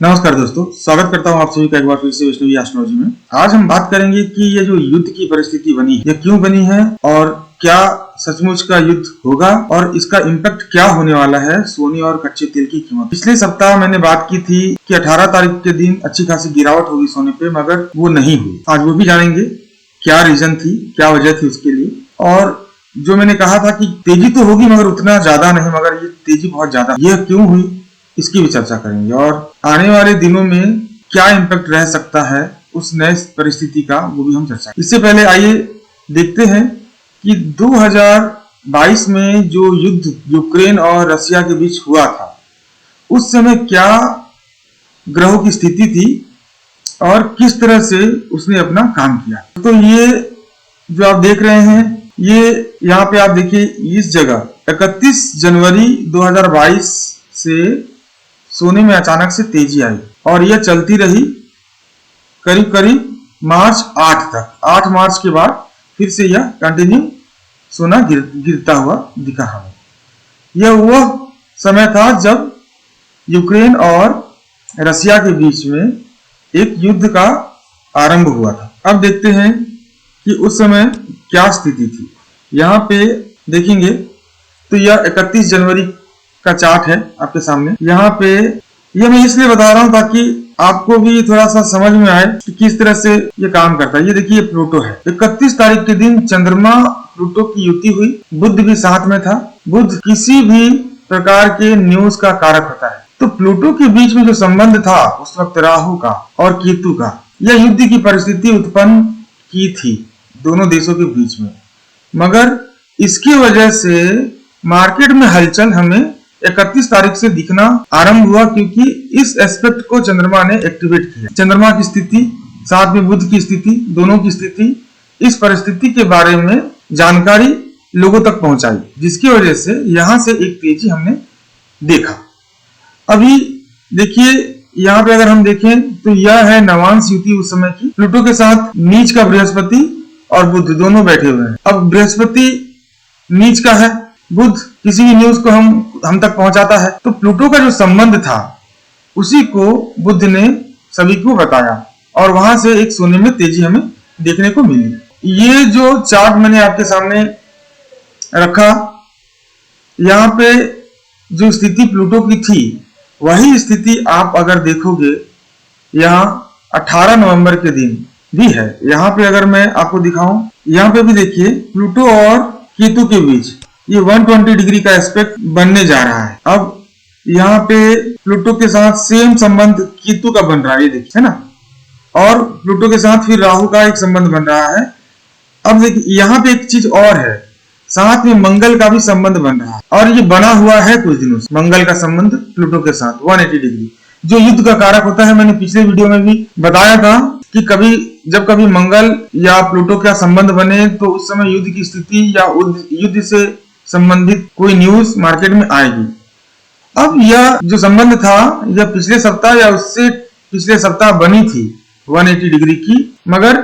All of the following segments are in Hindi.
नमस्कार दोस्तों, स्वागत करता हूं आप सभी का एक बार फिर से वैष्णवी एस्ट्रोलॉजी में। आज हम बात करेंगे कि ये जो युद्ध की परिस्थिति बनी है, ये क्यों बनी है और क्या सचमुच का युद्ध होगा और इसका इम्पैक्ट क्या होने वाला है सोने और कच्चे तेल की कीमत। पिछले सप्ताह मैंने बात की थी कि 18 तारीख के दिन अच्छी खासी गिरावट होगी सोने पे, मगर वो नहीं हुई। आज वो भी जानेंगे क्या रीजन थी, क्या वजह थी उसके लिए। और जो मैंने कहा था कि तेजी तो होगी मगर उतना ज्यादा नहीं, मगर ये तेजी बहुत ज्यादा, यह क्यों हुई इसकी भी चर्चा करेंगे। और आने वाले दिनों में क्या इम्पैक्ट रह सकता है उस नए परिस्थिति का, वो भी हम चर्चा। इससे पहले आइए देखते हैं कि 2022 में जो युद्ध यूक्रेन और रशिया के बीच हुआ था, उस समय क्या ग्रहों की स्थिति थी और किस तरह से उसने अपना काम किया। तो ये जो आप देख रहे हैं, ये यहाँ पे आप देखिए, इस जगह 31 जनवरी 2022 से सोने में अचानक से तेजी आई और यह चलती रही करीब करीब मार्च 8 तक। 8 मार्च के बाद फिर से यह कंटिन्यू सोना गिरता हुआ दिखा हमें। यह वह समय था जब यूक्रेन और रशिया के बीच में एक युद्ध का आरंभ हुआ था। अब देखते हैं कि उस समय क्या स्थिति थी। यहाँ पे देखेंगे तो यह 31 जनवरी का चार्ट है आपके सामने। यहाँ पे यह मैं इसलिए बता रहा हूँ ताकि आपको भी थोड़ा सा समझ में आए कि किस तरह से ये काम करता है। ये देखिए, प्लूटो है। 31 तारीख के दिन चंद्रमा प्लूटो की युति हुई, बुध भी साथ में था। बुध किसी भी प्रकार के न्यूज का कारक होता है, तो प्लूटो के बीच में जो संबंध था उस वक्त राहु का और केतु का, यह युद्ध की परिस्थिति उत्पन्न की थी दोनों देशों के बीच में। मगर इसकी वजह से मार्केट में हलचल हमें 31 तारीख से दिखना आरंभ हुआ, क्योंकि इस एस्पेक्ट को चंद्रमा ने एक्टिवेट किया। चंद्रमा की स्थिति साथ में बुध की स्थिति, दोनों की स्थिति, इस परिस्थिति के बारे में जानकारी लोगों तक पहुंचाई, जिसकी वजह से यहां से एक तेजी हमने देखा। अभी देखिए, यहाँ पे अगर हम देखें तो यह है नवांश युति उस समय की। प्लूटो के साथ नीच का बृहस्पति और बुध दोनों बैठे हुए हैं। अब बृहस्पति नीच का है, बुध किसी भी न्यूज को हम तक पहुंचाता है, तो प्लूटो का जो संबंध था उसी को बुध ने सभी को बताया और वहां से एक सोने में तेजी हमें देखने को मिली। ये जो चार्ट मैंने आपके सामने रखा, यहाँ पे जो स्थिति प्लूटो की थी वही स्थिति आप अगर देखोगे यहाँ 18 नवंबर के दिन भी है। यहाँ पे अगर मैं आपको दिखाऊं, यहाँ पे भी देखिए प्लूटो और केतु के बीच ये 120 डिग्री का एस्पेक्ट बनने जा रहा है। अब यहाँ पे प्लूटो के साथ सेम संबंध केतु का बन रहा है, ये देखिए, है ना। और प्लूटो के साथ फिर राहु का एक संबंध बन रहा है। अब देखिए, यहाँ पे एक चीज और है, साथ में मंगल का भी संबंध बन रहा है और ये बना हुआ है कुछ दिनों से। मंगल का संबंध प्लूटो के साथ 180 डिग्री, जो युद्ध का कारक होता है। मैंने पिछले वीडियो में भी बताया था कि जब कभी मंगल या प्लूटो का संबंध बने तो उस समय युद्ध की स्थिति या युद्ध से संबंधित कोई न्यूज मार्केट में आएगी। अब यह जो संबंध था, यह पिछले सप्ताह या उससे पिछले सप्ताह बनी थी 180 डिग्री की, मगर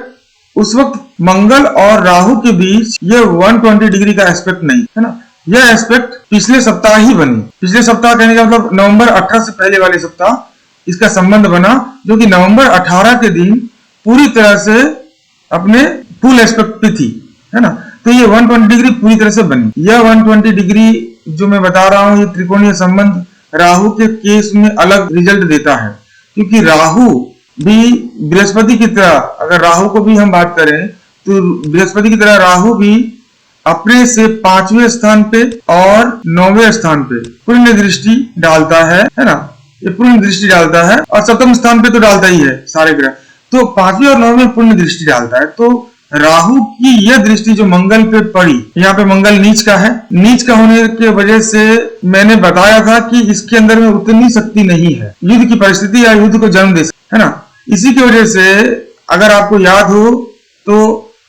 उस वक्त मंगल और राहु के बीच यह 120 डिग्री का एस्पेक्ट नहीं है ना। यह एस्पेक्ट पिछले सप्ताह ही बनी। पिछले सप्ताह कहने का मतलब नवंबर 18 से पहले वाले सप्ताह इसका संबंध बना, जो कि नवंबर 18 के दिन पूरी तरह से अपने फुल एस्पेक्ट पे थी, है ना। तो ये 120 डिग्री पूरी तरह से बनी। यह 120 डिग्री जो मैं बता रहा हूँ, ये त्रिकोणीय संबंध राहु के केस में अलग रिजल्ट देता है, क्योंकि राहु भी बृहस्पति की तरह, अगर राहु को भी हम बात करें तो बृहस्पति की तरह राहु भी अपने से 5वें स्थान पे और 9वें स्थान पे पूर्ण दृष्टि डालता है ना। ये पूर्ण दृष्टि डालता है और 7वें स्थान पे तो डालता ही है सारे ग्रह, तो 5वें और 9वें पूर्ण दृष्टि डालता है। तो राहु की यह दृष्टि जो मंगल पे पड़ी, यहाँ पे मंगल नीच का है। नीच का होने की वजह से मैंने बताया था कि इसके अंदर में उतनी शक्ति नहीं है युद्ध की परिस्थिति या युद्ध को जन्म दे सकती, है ना। इसी की वजह से अगर आपको याद हो तो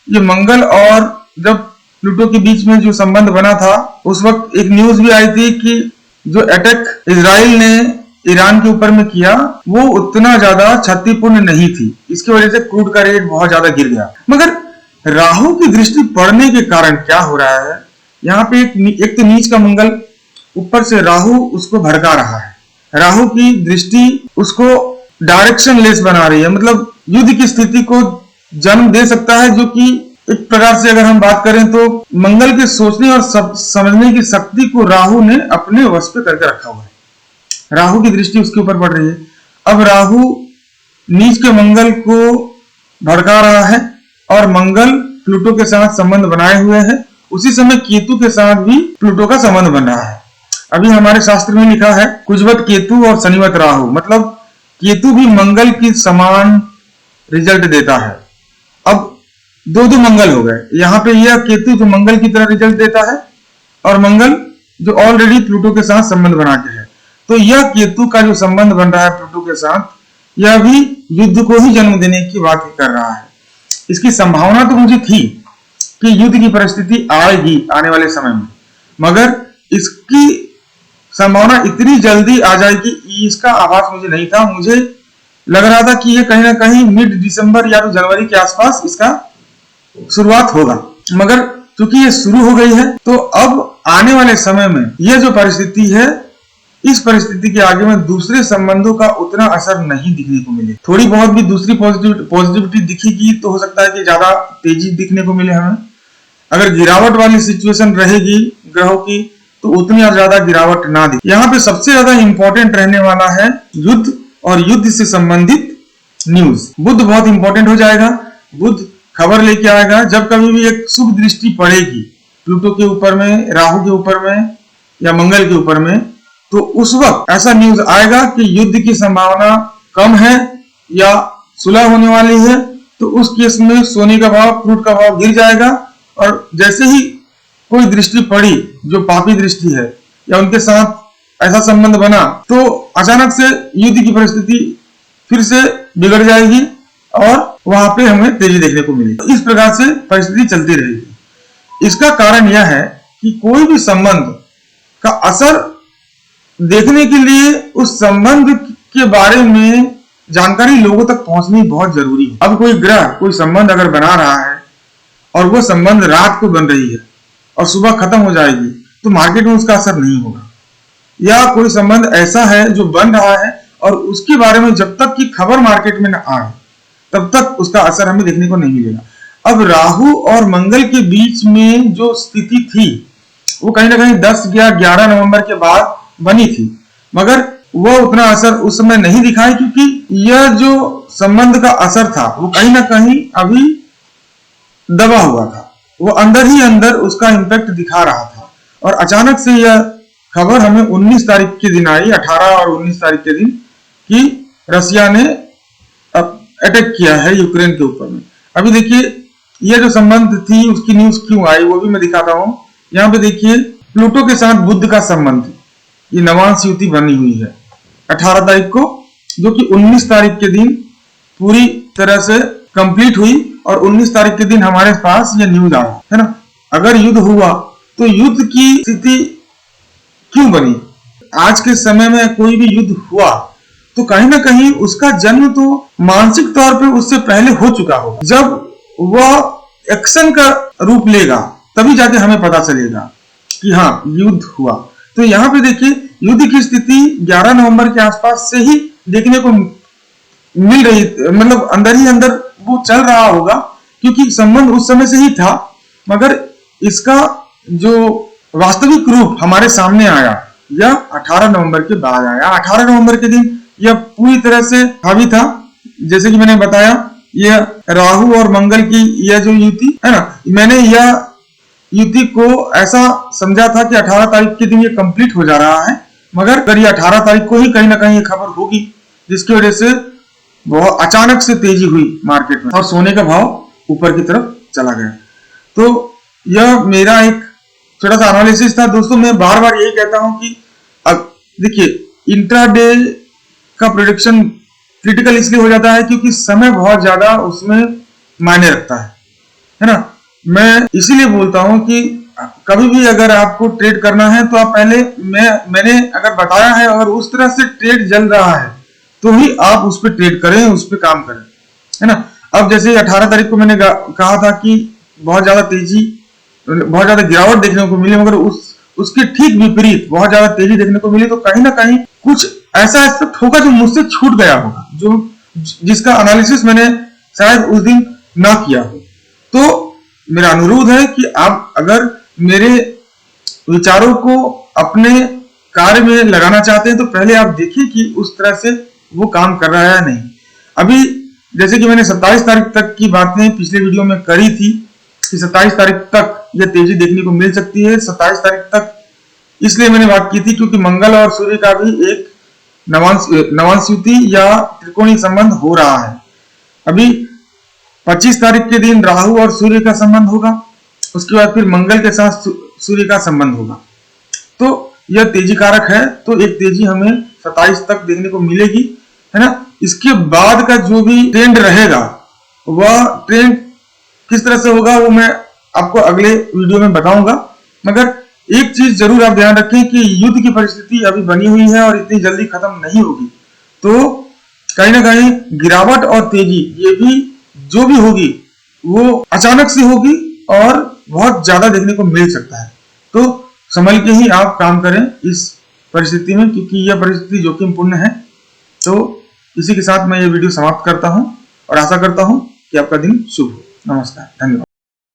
ये मंगल और जब प्लूटो के बीच में जो संबंध बना था, उस वक्त एक न्यूज भी आई थी कि जो अटैक इजराइल ने ईरान के ऊपर में किया वो उतना ज्यादा क्षतिपूर्ण नहीं थी। इसकी वजह से क्रूड का रेट बहुत ज्यादा गिर गया। मगर राहु की दृष्टि पड़ने के कारण क्या हो रहा है, यहाँ पे एक तो नीच का मंगल, ऊपर से राहु उसको भड़का रहा है। राहु की दृष्टि उसको डायरेक्शन लेस बना रही है, मतलब युद्ध की स्थिति को जन्म दे सकता है, जो कि एक प्रकार से अगर हम बात करें तो मंगल के सोचने और समझने की शक्ति को राहु ने अपने वश पे करके रखा हुआ है। राहु की दृष्टि उसके ऊपर पड़ रही है। अब राहु नीच के मंगल को भड़का रहा है और मंगल प्लूटो के साथ संबंध बनाए हुए है। उसी समय केतु के साथ भी प्लूटो का संबंध बन रहा है। अभी हमारे शास्त्र में लिखा है कुजवत केतु और शनिवत राहु, मतलब केतु भी मंगल की समान रिजल्ट देता है। अब दो दो मंगल हो गए, यहाँ पे यह केतु जो मंगल की तरह रिजल्ट देता है और मंगल जो ऑलरेडी प्लूटो के साथ संबंध बना के है। तो यह केतु का जो संबंध बन रहा है प्लूटो के साथ, यह भी युद्ध को ही जन्म देने की बात कर रहा है। इसकी संभावना तो मुझे थी कि युद्ध की परिस्थिति आएगी आने वाले समय में, मगर इसकी संभावना इतनी जल्दी आ जाएगी इसका आभास मुझे नहीं था। मुझे लग रहा था कि ये कहीं ना कहीं मिड दिसंबर या तो जनवरी के आसपास इसका शुरुआत होगा, मगर चूंकि ये शुरू हो गई है तो अब आने वाले समय में यह जो परिस्थिति है, इस परिस्थिति के आगे में दूसरे संबंधों का उतना असर नहीं दिखने को मिले। थोड़ी बहुत भी दूसरी पॉजिटिविटी दिखेगी तो हो सकता है कि ज्यादा तेजी दिखने को मिले हमें। अगर गिरावट वाली सिचुएशन रहेगी ग्रहों की तो उतनी और ज्यादा गिरावट ना दिखे। यहाँ पे सबसे ज्यादा इंपॉर्टेंट रहने वाला है युद्ध और युद्ध से संबंधित न्यूज। बुध बहुत इंपॉर्टेंट हो जाएगा। बुध खबर लेके आएगा जब कभी भी एक शुभ दृष्टि पड़ेगी प्लूटो के ऊपर में, राहु के ऊपर में या मंगल के ऊपर में, तो उस वक्त ऐसा न्यूज आएगा कि युद्ध की संभावना कम है या सुलह होने वाली है। तो उस केस में सोने का भाव, क्रूड का भाव गिर जाएगा और जैसे ही कोई दृष्टि पड़ी जो पापी दृष्टि है या उनके साथ ऐसा संबंध बना, तो अचानक से युद्ध की परिस्थिति फिर से बिगड़ जाएगी और वहां पे हमें तेजी देखने को मिलेगी। इस प्रकार से परिस्थिति चलती रहेगी। इसका कारण यह है कि कोई भी संबंध का असर देखने के लिए उस संबंध के बारे में जानकारी लोगों तक पहुंचनी बहुत जरूरी है। अब कोई ग्रह कोई संबंध अगर बना रहा है और वो संबंध रात को बन रही है और सुबह खत्म हो जाएगी, तो मार्केट में उसका असर नहीं होगा। या कोई संबंध ऐसा है जो बन रहा है और उसके बारे में जब तक की खबर मार्केट में न आए तब तक उसका असर हमें देखने को नहीं मिलेगा। अब राहु और मंगल के बीच में जो स्थिति थी वो कहीं ना कहीं 10 या 11 नवंबर के बाद बनी थी, मगर वो उतना असर उस समय नहीं दिखाई, क्योंकि यह जो संबंध का असर था वो कहीं ना कहीं अभी दबा हुआ था। वो अंदर ही अंदर उसका इंपैक्ट दिखा रहा था और अचानक से यह खबर हमें 19 तारीख के दिन आई, 18 और 19 तारीख के दिन, कि रसिया ने अटैक किया है यूक्रेन के ऊपर में। अभी देखिए यह जो संबंध थी उसकी न्यूज क्यों आई वो भी मैं दिखाता हूं। यहाँ पे देखिए प्लूटो के साथ बुध का संबंध, ये नवांश युति बनी हुई है 18 तारीख को, जो कि 19 तारीख के दिन पूरी तरह से कंप्लीट हुई और 19 तारीख के दिन हमारे पास ये न्यूज आया है ना। अगर युद्ध हुआ तो युद्ध की स्थिति क्यों बनी? आज के समय में कोई भी युद्ध हुआ तो कहीं ना कहीं उसका जन्म तो मानसिक तौर पे उससे पहले हो चुका होगा। जब वह एक्शन का रूप लेगा तभी जाके हमें पता चलेगा कि हाँ युद्ध हुआ। तो यहाँ पे देखिए युद्ध की स्थिति 11 नवंबर के आसपास से ही देखने को मिल रही, मतलब अंदर ही अंदर वो चल रहा होगा, क्योंकि संबंध उस समय से ही था, मगर इसका जो वास्तविक रूप हमारे सामने आया यह 18 नवंबर के बाद आया। 18 नवंबर के दिन यह पूरी तरह से हावी था। जैसे कि मैंने बताया यह राहु और मंगल की यह जो युति है ना, मैंने यह युति को ऐसा समझा था कि 18 तारीख के दिन ये कंप्लीट हो जा रहा है, मगर अगर ये 18 तारीख को ही कहीं ना कहीं ये खबर होगी, जिसकी वजह से बहुत अचानक से तेजी हुई मार्केट में और सोने का भाव ऊपर की तरफ चला गया। तो यह मेरा एक छोटा सा एनालिसिस था। दोस्तों मैं बार बार यही कहता हूं कि अब देखिए इंट्राडे का प्रेडिक्शन क्रिटिकल इसलिए हो जाता है क्योंकि समय बहुत ज्यादा उसमें मायने रखता है ना। मैं इसीलिए बोलता हूं कि कभी भी अगर आपको ट्रेड करना है तो आप पहले मैंने अगर बताया है अगर उस तरह से ट्रेड चल रहा है तो ही आप उस पर ट्रेड करें, उस पर काम करें, है ना। अब जैसे 18 तारीख को मैंने कहा था कि बहुत ज्यादा तेजी, बहुत ज्यादा गिरावट देखने को मिली, मगर उसके ठीक विपरीत बहुत ज्यादा तेजी देखने को मिली, तो कहीं ना कहीं कुछ ऐसा एस्पेक्ट होगा जो मुझसे छूट गया होगा, जो जिसका एनालिसिस मैंने शायद उस दिन ना किया हो। तो मेरा अनुरोध है कि आप अगर मेरे विचारों को अपने कार्य में लगाना चाहते हैं तो पहले आप देखिए कि उस तरह से वो काम कर रहा है या नहीं। अभी जैसे कि मैंने 27 तारीख तक की बातें पिछले वीडियो में करी थी कि 27 तारीख तक यह तेजी देखने को मिल सकती है। 27 तारीख तक इसलिए मैंने बात की थी क्योंकि मंगल और सूर्य का भी एक नवांशयुति या त्रिकोणीय संबंध हो रहा है। अभी 25 तारीख के दिन राहु और सूर्य का संबंध होगा, उसके बाद फिर मंगल के साथ सूर्य का संबंध होगा। तो यह तेजी कारक है, तो एक तेजी हमें 27 तक देखने को मिलेगी, है ना। इसके बाद का जो भी ट्रेंड रहेगा वह ट्रेंड किस तरह से होगा वो मैं आपको अगले वीडियो में बताऊंगा। मगर एक चीज जरूर आप ध्यान रखें कि युद्ध की परिस्थिति अभी बनी हुई है और इतनी जल्दी खत्म नहीं होगी। तो कहीं ना कहीं गिरावट और तेजी ये भी जो भी होगी वो अचानक से होगी और बहुत ज्यादा देखने को मिल सकता है। तो संभल के ही आप काम करें इस परिस्थिति में, क्योंकि यह परिस्थिति जोखिमपूर्ण है। तो इसी के साथ मैं ये वीडियो समाप्त करता हूं और आशा करता हूं कि आपका दिन शुभ हो। नमस्कार, धन्यवाद।